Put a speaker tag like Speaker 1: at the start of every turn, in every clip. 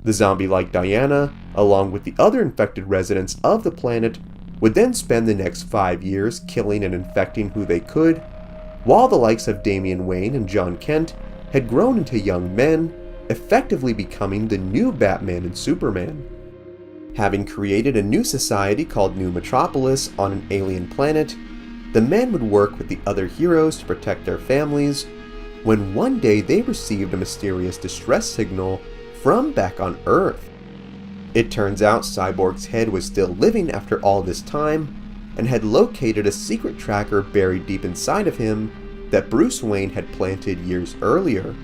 Speaker 1: The zombie-like Diana, along with the other infected residents of the planet, would then spend the next 5 years killing and infecting who they could, while the likes of Damian Wayne and John Kent had grown into young men, effectively becoming the new Batman and Superman. Having created a new society called New Metropolis on an alien planet, the men would work with the other heroes to protect their families, when one day they received a mysterious distress signal from back on Earth. It turns out Cyborg's head was still living after all this time, and had located a secret tracker buried deep inside of him that Bruce Wayne had planted years earlier.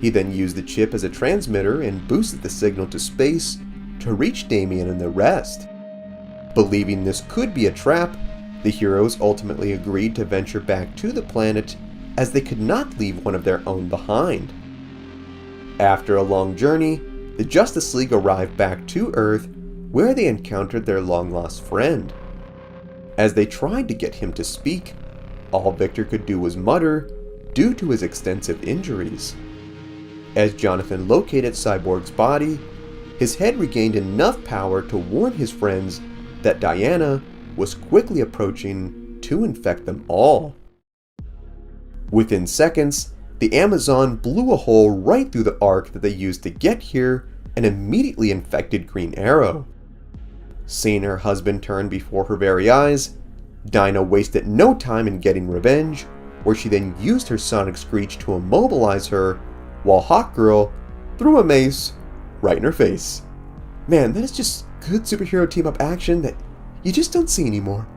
Speaker 1: He then used the chip as a transmitter and boosted the signal to space to reach Damian and the rest. Believing this could be a trap, the heroes ultimately agreed to venture back to the planet, as they could not leave one of their own behind. After a long journey, the Justice League arrived back to Earth, where they encountered their long-lost friend. As they tried to get him to speak, all Victor could do was mutter, due to his extensive injuries. As Jonathan located Cyborg's body, his head regained enough power to warn his friends that Diana was quickly approaching to infect them all. Within seconds, the Amazon blew a hole right through the arc that they used to get here and immediately infected Green Arrow. Seeing her husband turn before her very eyes, Dinah wasted no time in getting revenge, where she then used her sonic screech to immobilize her, while Hawkgirl threw a mace right in her face. Man, that is just good superhero team-up action that you just don't see anymore.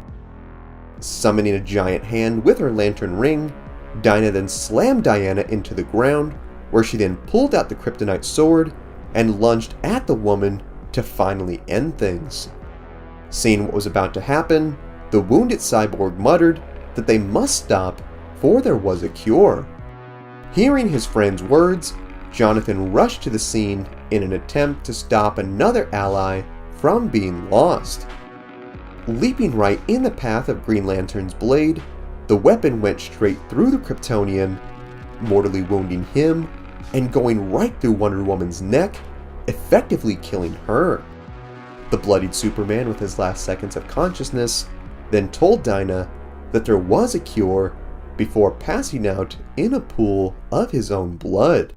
Speaker 1: Summoning a giant hand with her lantern ring, Dinah then slammed Diana into the ground, where she then pulled out the kryptonite sword and lunged at the woman to finally end things. Seeing what was about to happen, the wounded Cyborg muttered that they must stop, for there was a cure. Hearing his friend's words, Jonathan rushed to the scene in an attempt to stop another ally from being lost. Leaping right in the path of Green Lantern's blade, the weapon went straight through the Kryptonian, mortally wounding him and going right through Wonder Woman's neck, effectively killing her. The bloodied Superman, with his last seconds of consciousness, then told Dinah that there was a cure before passing out in a pool of his own blood.